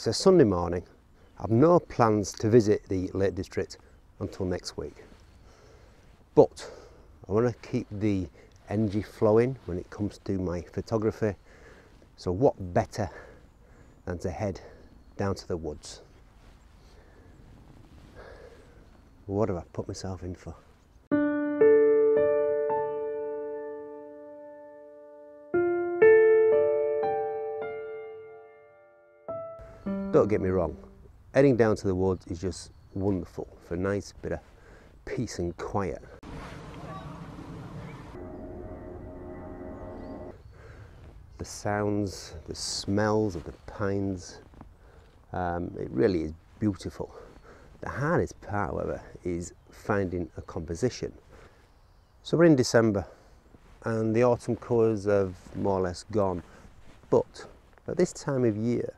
It's a Sunday morning. I've no plans to visit the Lake District until next week. But I want to keep the energy flowing when it comes to my photography. So what better than to head down to the woods? What have I put myself in for? Don't get me wrong, heading down to the woods is just wonderful for a nice bit of peace and quiet. The sounds, the smells of the pines, it really is beautiful. The hardest part, however, is finding a composition. So we're in December and the autumn colours have more or less gone, but at this time of year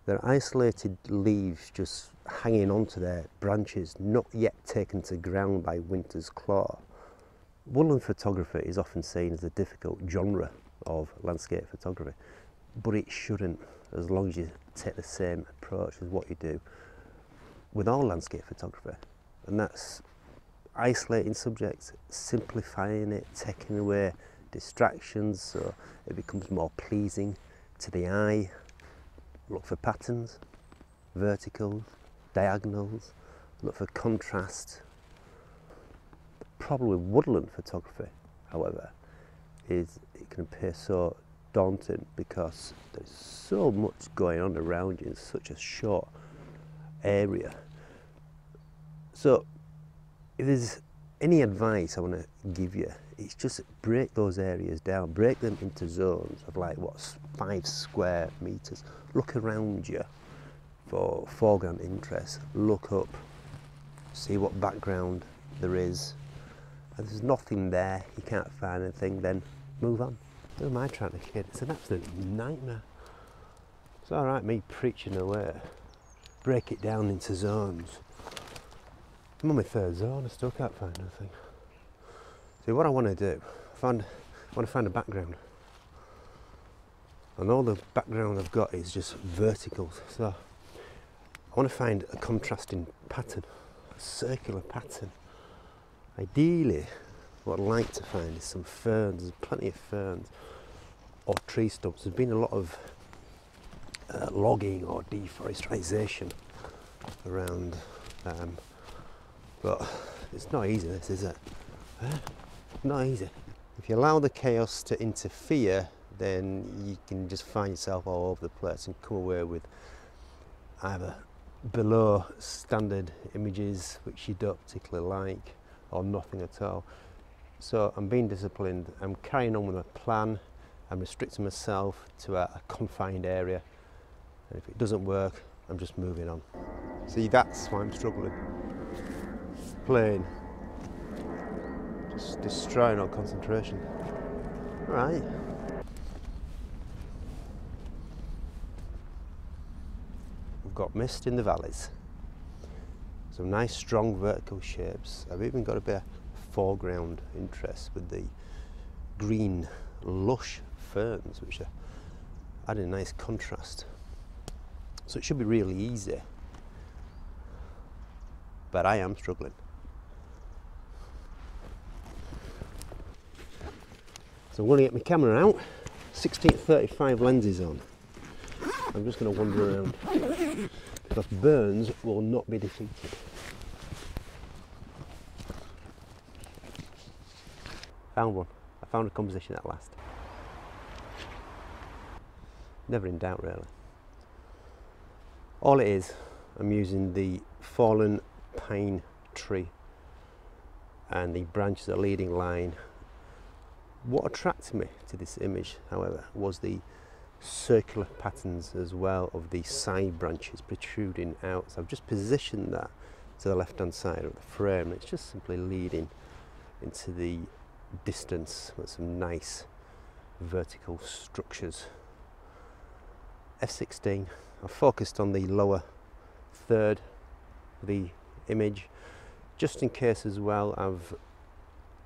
there are isolated leaves just hanging onto their branches, not yet taken to ground by winter's claw. Woodland photography is often seen as a difficult genre of landscape photography, but it shouldn't, as long as you take the same approach as what you do with all landscape photography, and that's isolating subjects, simplifying it, taking away distractions so it becomes more pleasing to the eye. Look for patterns, verticals, diagonals, look for contrast. The problem with woodland photography, however, is it can appear so daunting because there's so much going on around you in such a short area. So if there's any advice I want to give you, it's just break those areas down, break them into zones of like what's 5 square meters. Look around you for foreground interest, look up, see what background there is. If there's nothing there, you can't find anything, then move on. Who am I trying to kid? It's an absolute nightmare. It's all right me preaching away. Break it down into zones. I'm on my 3rd zone, I still can't find anything. See, what I want to do, I want to find a background. And all the background I've got is just verticals. So I want to find a contrasting pattern, a circular pattern. Ideally, what I'd like to find is some ferns. There's plenty of ferns or tree stumps. There's been a lot of logging or deforestation around, but it's not easy, this, is it? Not easy. If you allow the chaos to interfere, then you can just find yourself all over the place and come away with either below standard images which you don't particularly like, or nothing at all. So I'm being disciplined, I'm carrying on with my plan, I'm restricting myself to a confined area, and if it doesn't work, I'm just moving on. See, that's why I'm struggling. Playing, just destroying all concentration. Right. We've got mist in the valleys. Some nice strong vertical shapes. I've even got a bit of foreground interest with the green lush ferns, which are adding a nice contrast. So it should be really easy, but I am struggling. So I'm going to get my camera out, 16-35 lenses on. I'm just going to wander around because burns will not be defeated. Found one. I found a composition at last. Never in doubt, really. All it is, I'm using the fallen pine tree and the branches are leading line. What attracted me to this image, however, was the circular patterns as well of the side branches protruding out. So I've just positioned that to the left hand side of the frame. It's just simply leading into the distance with some nice vertical structures. F16, I've focused on the lower third of the image, just in case as well. I've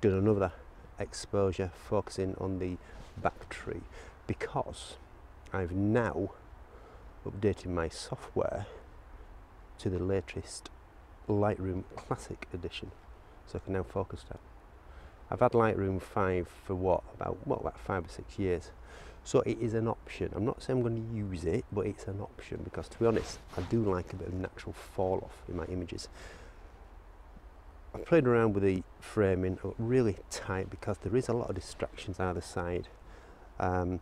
done another exposure focusing on the back tree because I've now updating my software to the latest Lightroom Classic edition, so I can now focus down. I've had Lightroom 5 for about 5 or 6 years, so it is an option. I'm not saying I'm going to use it, but it's an option because, to be honest, I do like a bit of natural fall off in my images. I've played around with the framing really tight because there is a lot of distractions either side. I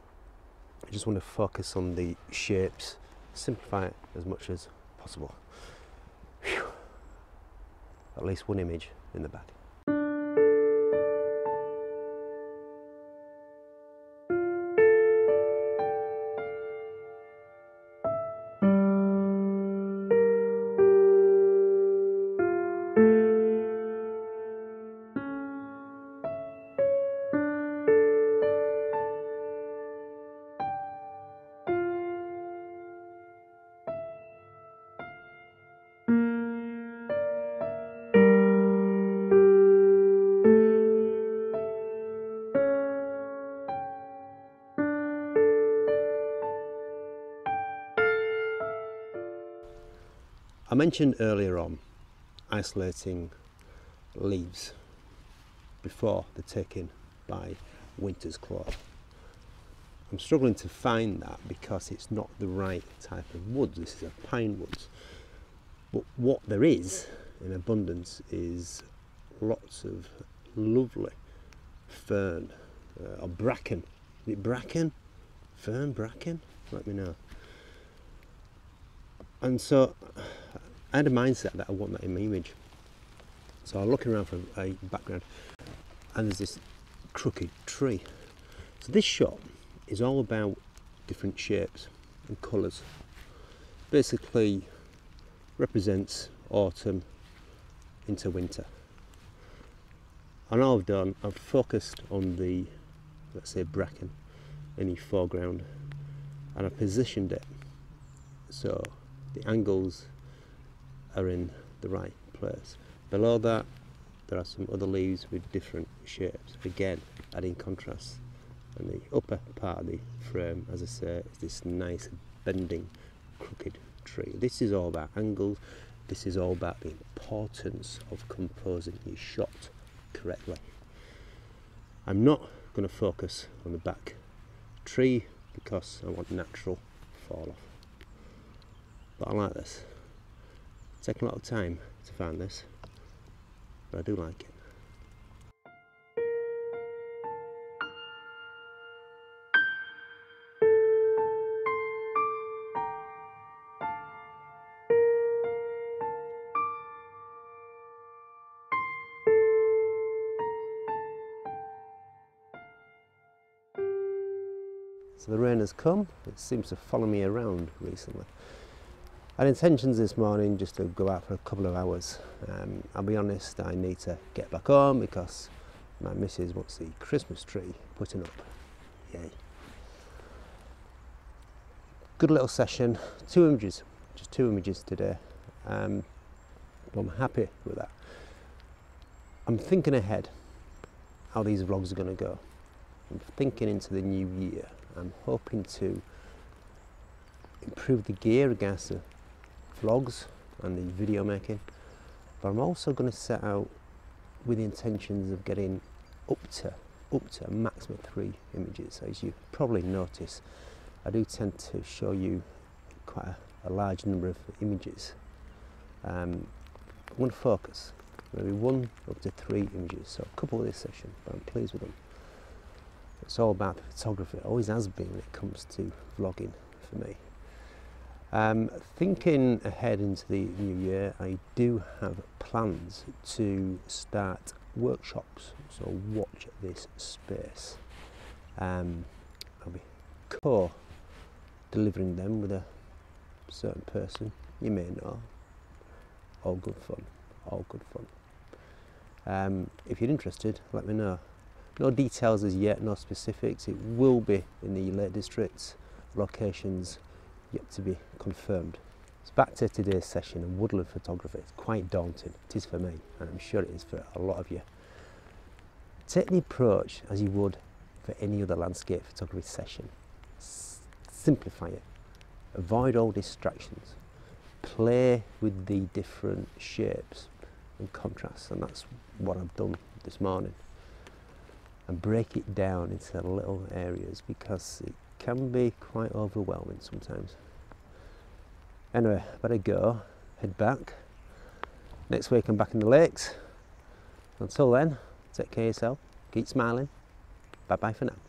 just want to focus on the shapes, simplify it as much as possible. Whew. At least one image in the bag. I mentioned earlier on isolating leaves before they're taken by winter's claw. I'm struggling to find that because it's not the right type of wood. This is a pine woods. But what there is in abundance is lots of lovely fern or bracken. Is it bracken? Fern, bracken? Let me know. And so I had a mindset that I want that in my image. So I'm looking around for a background and there's this crooked tree. So this shot is all about different shapes and colours. Basically represents autumn into winter. And all I've done, I've focused on the, let's say, bracken in the foreground, and I've positioned it so the angles are in the right place. Below that there are some other leaves with different shapes, again adding contrast, and the upper part of the frame, as I say, is this nice bending crooked tree. This is all about angles. This is all about the importance of composing your shot correctly. I'm not going to focus on the back tree because I want natural fall off. But I like this. It's taken a lot of time to find this, but I do like it. So the rain has come. It seems to follow me around recently. I had intentions this morning just to go out for a couple of hours. I'll be honest, I need to get back home because my missus wants the Christmas tree putting up. Yay. Good little session, 2 images, just 2 images today. But I'm happy with that. I'm thinking ahead how these vlogs are going to go. I'm thinking into the new year. I'm hoping to improve the gear against the vlogs and the video making, but I'm also going to set out with the intentions of getting up to a maximum 3 images. As you probably notice, I do tend to show you quite a large number of images. I'm going to focus maybe 1 up to 3 images, so a couple of this session, but I'm pleased with them. It's all about the photography. It always has been when it comes to vlogging for me. Thinking ahead into the new year, I do have plans to start workshops, so watch this space. I'll be co-delivering them with a certain person you may know. All good fun, all good fun. If you're interested, let me know. No details as yet, no specifics. It will be in the Lake Districts, locations yet to be confirmed. It's back to today's session of woodland photography. It's quite daunting. It is for me, and I'm sure it is for a lot of you. Take the approach as you would for any other landscape photography session. Simplify it. avoid all distractions, play with the different shapes and contrasts, and that's what I've done this morning, and break it down into little areas because it can be quite overwhelming sometimes. Anyway, better go, head back. Next week I'm back in the lakes. Until then, take care of yourself, keep smiling, bye bye for now.